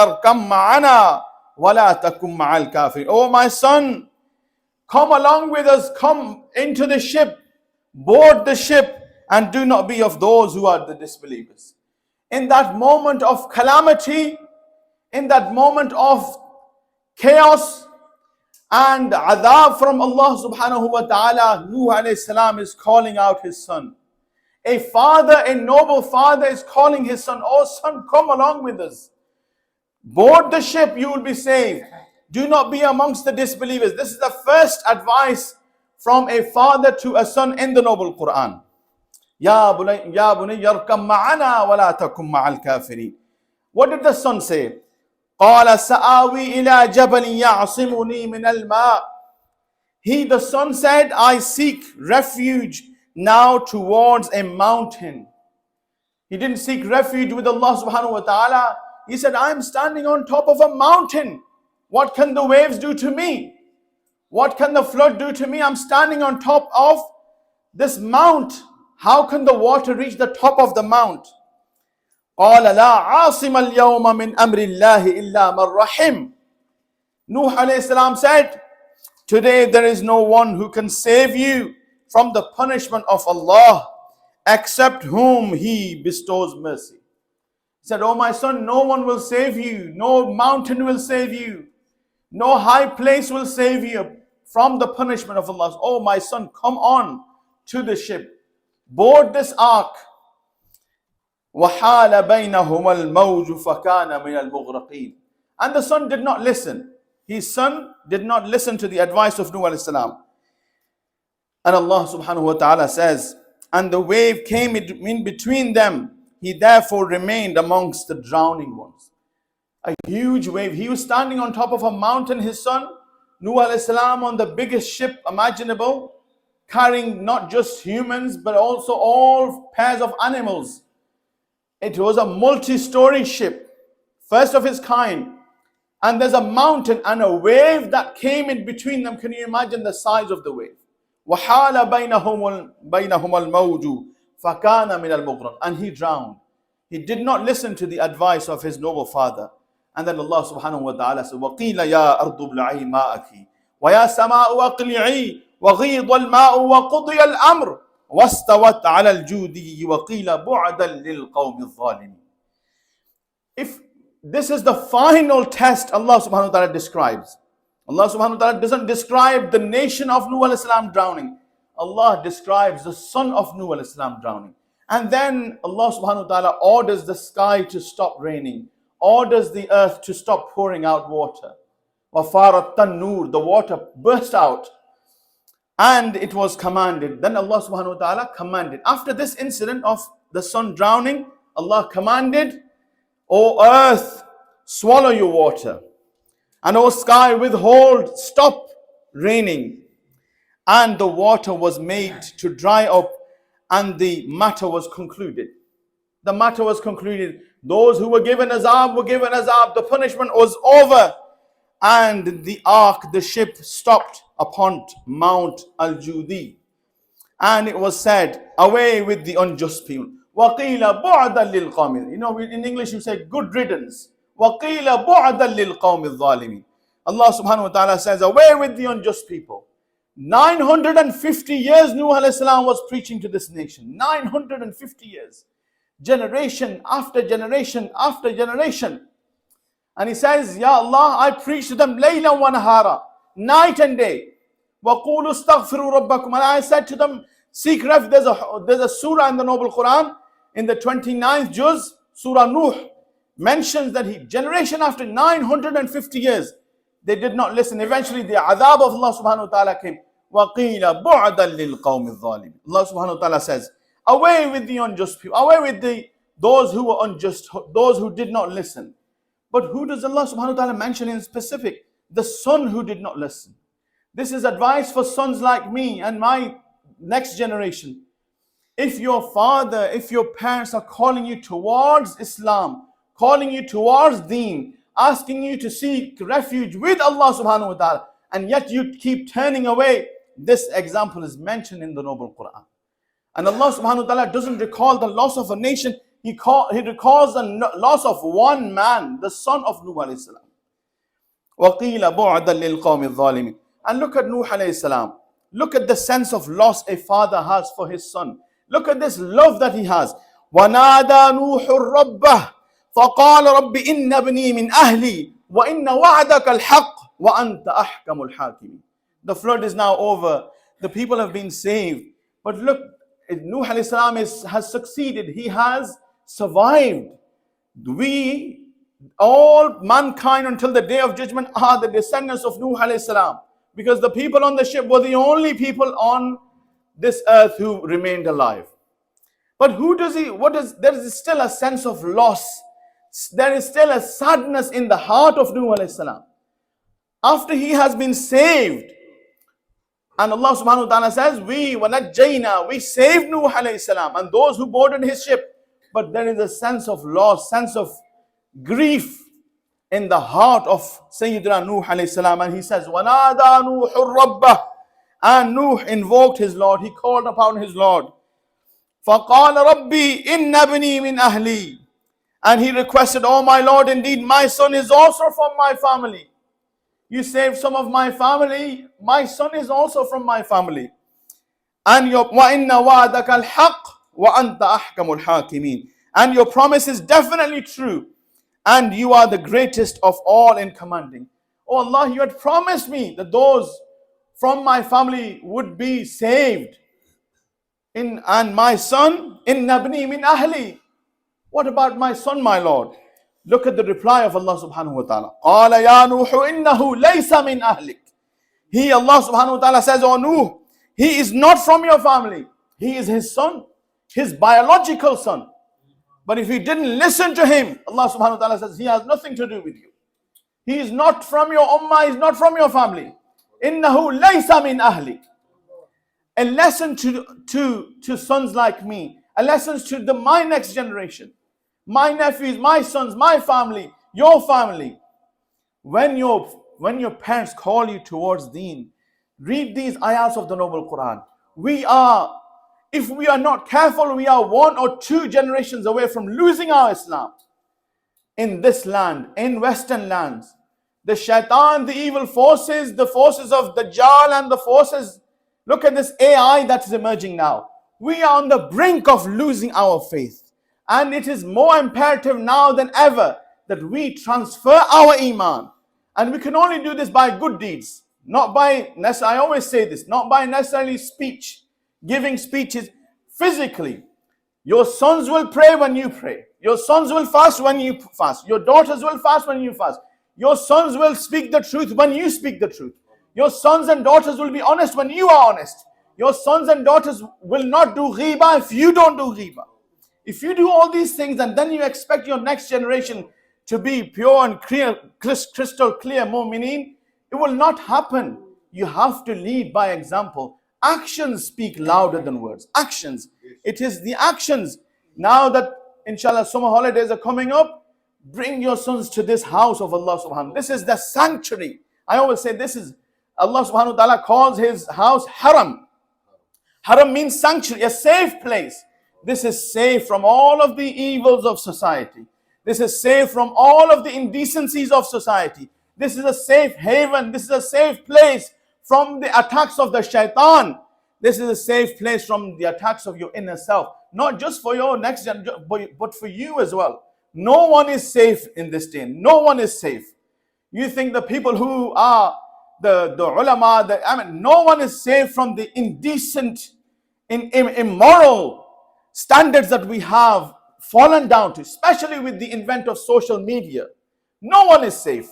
يركم معنا ولا تكن مع الكافرين. Oh my son, come along with us, come into the ship, board the ship, and do not be of those who are the disbelievers. In that moment of calamity, in that moment of chaos and adab from Allah subhanahu wa ta'ala, Nuh alayhi salam is calling out his son. A father, a noble father is calling his son, oh son, come along with us. Board the ship, you will be saved. Do not be amongst the disbelievers. This is the first advice from a father to a son in the noble Quran. Ya bunay yarkam ma'ana wa la takum ma'al kafirin. What did the son say? قال سآوي إلى جبل يعصمني من الماء. He, the son, said, I seek refuge now towards a mountain. He didn't seek refuge with Allah subhanahu wa ta'ala. He said, I'm standing on top of a mountain. What can the waves do to me? What can the flood do to me? I'm standing on top of this mount. How can the water reach the top of the mount? قال لا عاصم اليوم من أمر الله إلا من رحم. Nuh alayhi salam said, today there is no one who can save you from the punishment of Allah except whom He bestows mercy. He said, oh my son, no one will save you. No mountain will save you. No high place will save you from the punishment of Allah. Oh my son, come on to the ship. Board this ark. وَحَالَ بَيْنَهُمَا الْمَوْجُ فَكَانَ مِنَ الْمُغْرَقِينَ. And the son did not listen. His son did not listen to the advice of Nuh alayhi salam. And Allah subhanahu wa ta'ala says, and the wave came in between them. He therefore remained amongst the drowning ones. A huge wave. He was standing on top of a mountain, his son, Nuh alayhi salam, on the biggest ship imaginable, carrying not just humans, but also all pairs of animals. It was a multi-story ship, first of its kind. And there's a mountain and a wave that came in between them. Can you imagine the size of the wave? وَحَالَ بَيْنَهُمَا الْمَوْجُ فَكَانَ مِنَ الْمُغْرَقِ. And he drowned. He did not listen to the advice of his noble father. And then Allah subhanahu wa ta'ala said, وَقِيلَ يَا أَرْضُ ابْلَعِي مَاءَكِ وَيَا سَمَاءُ أَقْلِعِي وَغِيضَ الْمَاءُ وَقُضِيَ الْأَمْرُ وَاسْتَوَتْ عَلَى الْجُودِيِّ وَقِيلَ بُعْدًا لِلْقَوْمِ الظَّالِمِينَ. If this is the final test Allah subhanahu wa ta'ala describes. Allah subhanahu wa ta'ala doesn't describe the nation of Nuh alayhi salam drowning. Allah describes the son of Nuh alayhi salam drowning. And then Allah subhanahu wa ta'ala orders the sky to stop raining, orders the earth to stop pouring out water. وَفَارَتْ التَّنُّورِ. The water burst out. And it was commanded. Then Allah subhanahu wa ta'ala commanded. After this incident of the son drowning, Allah commanded, O earth, swallow your water. And O sky, withhold, stop raining. And the water was made to dry up, and the matter was concluded. The matter was concluded. Those who were given azab were given azab. The punishment was over. And the ark, the ship, stopped upon Mount Al-Judi. And it was said, away with the unjust people. وَقِيلَ بُعْدًا لِلْقَوْمِ. You know, in English you say, good riddance. وَقِيلَ بُعْدًا لِلْقَوْمِ الظَّالِمِينَ. Allah subhanahu wa ta'ala says, away with the unjust people. 950 years Nuh alayhi salam was preaching to this nation. 950 years. Generation after generation after generation. And he says, Ya Allah, I preach to them layla wa nahara, night and day. وَقُولُوا اسْتَغْفِرُوا رَبَّكُمْ. And I said to them, seek refuge. There's a surah in the Noble Quran, in the 29th juz, Surah Nuh, mentions that generation after 950 years, they did not listen. Eventually the adhab of Allah subhanahu wa ta'ala came. وَقِيلَ بُعْدًا لِلْقَوْمِ الظَّالِمِينَ. Allah subhanahu wa ta'ala says, away with the unjust people, away with those who were unjust, those who did not listen. But who does Allah subhanahu wa ta'ala mention in specific? The son who did not listen. This is advice for sons like me and my next generation. If your father, if your parents are calling you towards Islam, calling you towards deen, asking you to seek refuge with Allah subhanahu wa ta'ala, and yet you keep turning away, this example is mentioned in the Noble Quran. And Allah subhanahu wa ta'ala doesn't recall the loss of a nation he recalls the loss of one man, the son of Nuh alayhi salam. وَقِيلَ بُعْدًا لِلْقَوْمِ الظَّالِمِينَ. And look at Nuh alayhi salam. Look at the sense of loss a father has for his son. Look at this love that he has. وَنَادَى نُوحٌ رَبَّهُ فَقَالَ رَبِّ إِنَّ ابْنِي مِنْ أَهْلِي وَإِنَّ وَعْدَكَ الْحَقُّ وَأَنْتَ أَحْكَمُ الْحَاكِمِينَ. The flood is now over. The people have been saved. But look, Nuh alayhi salam has succeeded. He has survived. We, all mankind until the day of judgment, are the descendants of Nuh alayhi salam. Because the people on the ship were the only people on this earth who remained alive. But there is still a sense of loss. There is still a sadness in the heart of Nuh alayhi salam. After he has been saved, and Allah subhanahu wa ta'ala says, we saved Nuh alayhi salam and those who boarded his ship. But there is a sense of loss, sense of grief in the heart of Sayyidina Nuh alayhi salam. And he says, وَنَادَى نُوحٌ رَبَّهُ. And Nuh invoked his Lord. He called upon his Lord. فَقَالَ رَبِّي إِنَّ ابْنِي مِنْ أَهْلِي. And he requested, oh my Lord, indeed my son is also from my family. You saved some of my family, my son is also from my family. And your وَإِنَّ وَعْدَكَ الْحَقِّ وَأَنْتَ أَحْكَمُ الْحَاكِمِينَ. And your promise is definitely true. And you are the greatest of all in commanding. Oh Allah, you had promised me that those from my family would be saved. And my son, inna ibni min ahli. What about my son, my Lord? Look at the reply of Allah subhanahu wa ta'ala. قَالَ يَا نُوحُ إِنَّهُ لَيْسَ مِنْ أَهْلِكَ. He, Allah subhanahu wa ta'ala says, oh Nuh, he is not from your family. He is his son, his biological son. But if you didn't listen to him, Allah subhanahu wa ta'ala says, he has nothing to do with you. He is not from your ummah, he is not from your family. إِنَّهُ لَيْسَ مِنْ أَهْلِكَ. A lesson to sons like me, a lesson to my next generation, my nephews, my sons, my family, your family. When your parents call you towards deen, read these ayahs of the Noble Quran. If we are not careful, we are 1 or 2 generations away from losing our Islam. In this land, in Western lands, the shaitan, the evil forces, the forces of Dajjal and the forces, look at this AI that is emerging now. We are on the brink of losing our faith. And it is more imperative now than ever that we transfer our iman. And we can only do this by good deeds. Not by, I always say this, not by necessarily speech, giving speeches physically. Your sons will pray when you pray. Your sons will fast when you fast. Your daughters will fast when you fast. Your sons will speak the truth when you speak the truth. Your sons and daughters will be honest when you are honest. Your sons and daughters will not do ghibah if you don't do ghibah. If you do all these things and then you expect your next generation to be pure and clear, crystal clear mu'mineen, it will not happen. You have to lead by example. Actions speak louder than words. Actions. It is the actions. Now that inshallah summer holidays are coming up, bring your sons to this house of Allah subhanahu. This is the sanctuary. I always say this is, Allah subhanahu wa ta'ala calls his house haram. Haram means sanctuary, a safe place. This is safe from all of the evils of society. This is safe from all of the indecencies of society. This is a safe haven. This is a safe place from the attacks of the shaitan. This is a safe place from the attacks of your inner self. Not just for your next generation, but for you as well. No one is safe in this day. No one is safe. You think the people who are the ulama, no one is safe from the indecent, immoral standards that we have fallen down to, especially with the advent of social media. No one is safe.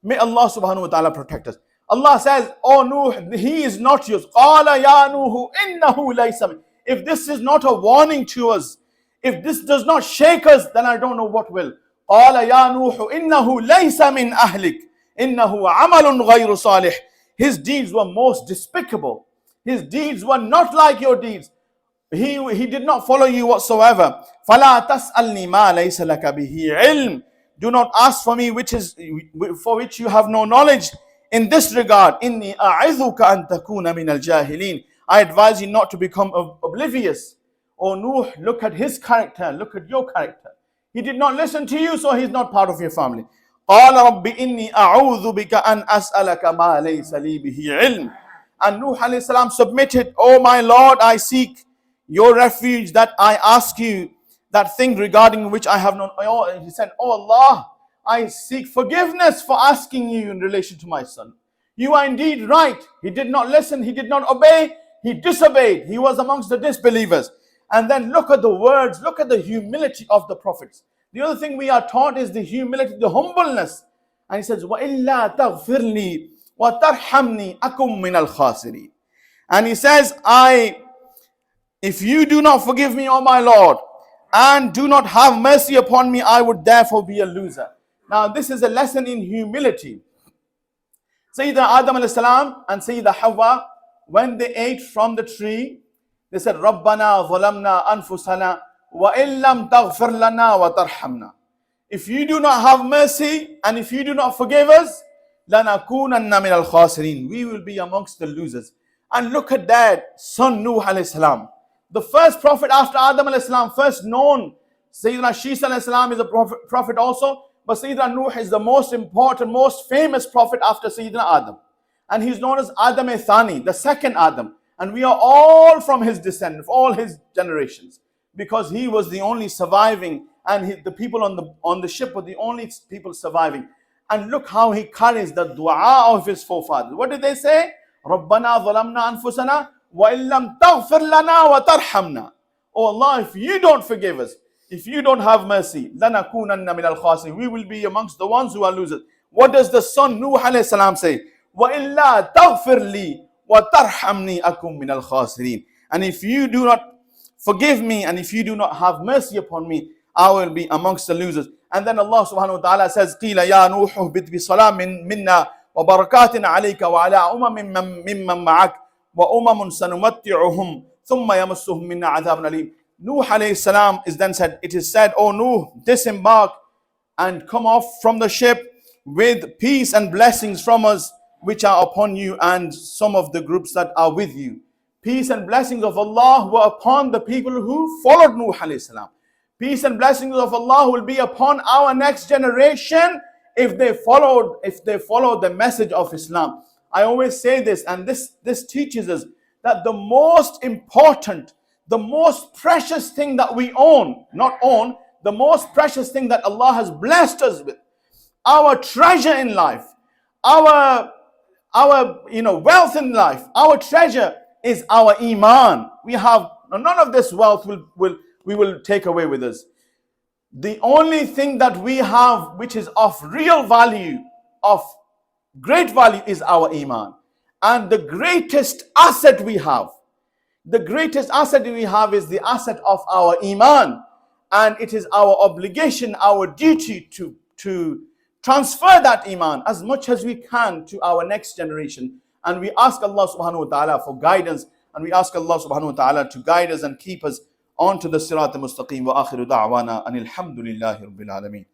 May Allah subhanahu wa ta'ala protect us. Allah says, oh Nuh, he is not yours. قَالَ يَا نُوحُ إِنَّهُ لَيْسَ مِنْ. If this is not a warning to us, if this does not shake us, then I don't know what will. قَالَ يَا نُوحُ إِنَّهُ لَيْسَ مِنْ أَهْلِكَ إِنَّهُ عَمَلٌ غَيْرُ صَالِحٍ. His deeds were most despicable. His deeds were not like your deeds. He did not follow you whatsoever. فَلَا تَسْأَلْنِي مَا لَيْسَ لَكَ بِهِ عِلْمٍ. Do not ask for me for which you have no knowledge. In this regard, إِنِّي أَعِذُكَ أَن تَكُونَ مِنَ الْجَاهِلِينَ. I advise you not to become oblivious. Oh Nuh, look at his character, look at your character. He did not listen to you, so he's not part of your family. قال رب إني أعوذ بك أن أسألك ما ليس لي به علم. And Nuh alayhi salam submitted, oh my Lord, I seek your refuge, that I ask you that thing regarding which I have not. He said, oh Allah, I seek forgiveness for asking you in relation to my son. You are indeed right. He did not listen, he did not obey, he disobeyed. He was amongst the disbelievers. And then look at the words, look at the humility of the prophets. The other thing we are taught is the humility, the humbleness. And he says, وَإِلَّا تَغْفِرْ لِي وَتَرْحَمْنِي أَكُمْ مِنَ الْخَاسِرِينَ. And he says, if you do not forgive me, O my Lord, and do not have mercy upon me, I would therefore be a loser. Now this is a lesson in humility. Sayyidina Adam alayhi salam and Sayyidina Hawa, when they ate from the tree, they said, رَبَّنَا ظَلَمْنَا أَنفُسَنَا وَإِن لَمْ تَغْفِرْ لَنَا وَتَرْحَمْنَا. If you do not have mercy and if you do not forgive us, لَنَكُونَنَّ مِنَ الْخَاسِرِينَ. We will be amongst the losers. And look at that, son Nuh alayhi salam, the first prophet after Adam alayhi salam, first known. Sayyidina Shisa alayhi salam is a prophet also, but Sayyidina Nuh is the most important, most famous prophet after Sayyidina Adam. And he's known as Adam Thani, the second Adam. And we are all from his descendants, all his generations, because he was the only surviving, and the people on the ship were the only people surviving. And look how he carries the dua of his forefathers. What did they say? رَبَّنَا ظَلَمْنَا أَنفُسَنَا وَإِن لَمْ تَغْفِرْ لَنَا وَتَرْحَمْنَا. Oh Allah, if you don't forgive us, if you don't have mercy, لَنَكُونَنَّ مِنَ الْخَاسِرِينَ. We will be amongst the ones who are losers. What does the son Nuh alayhi salam say? وَإِلَّا تَغْفِرْ لِي وَتَرْحَمْنِي أَكُمْ مِنَ الْخَاسِرِينَ. And if you do not forgive me and if you do not have mercy upon me, I will be amongst the losers. And then Allah subhanahu wa ta'ala says, قِيلَ يَا نُوحُ اهْبِطْ بِسَلَامٍ مِنَّا وَبَرَكَاتٍ عَلَيْكَ وَعَلَىٰ أُمَمٍ مِّمَّن مَّعَكَ وَأُمَمٌ سَنُمَتِّعُهُمْ ثُمَّ يَمَسُّهُم مِّنَّا عَذَابٌ أَلِيمٌ. Nuh alayhi salam is then said, it is said, O Nuh, disembark and come off from the ship with peace and blessings from us, which are upon you and some of the groups that are with you. Peace and blessings of Allah were upon the people who followed Nuh alayhi salam. Peace and blessings of Allah will be upon our next generation if they followed the message of Islam. I always say this, and this teaches us that the most important, the most precious thing that we own, the most precious thing that Allah has blessed us with, our treasure in life, our wealth in life, our treasure is our iman. We have none of this wealth we will take away with us. The only thing that we have which is of real value, of great value, is our iman. And the greatest asset we have is the asset of our iman. And it is our obligation, our duty to transfer that iman as much as we can to our next generation. And we ask Allah subhanahu wa ta'ala for guidance, and we ask Allah subhanahu wa ta'ala to guide us and keep us onto the sirat al-mustaqim. Wa akhiru da'wana anil hamdulillahi rabbil alameen.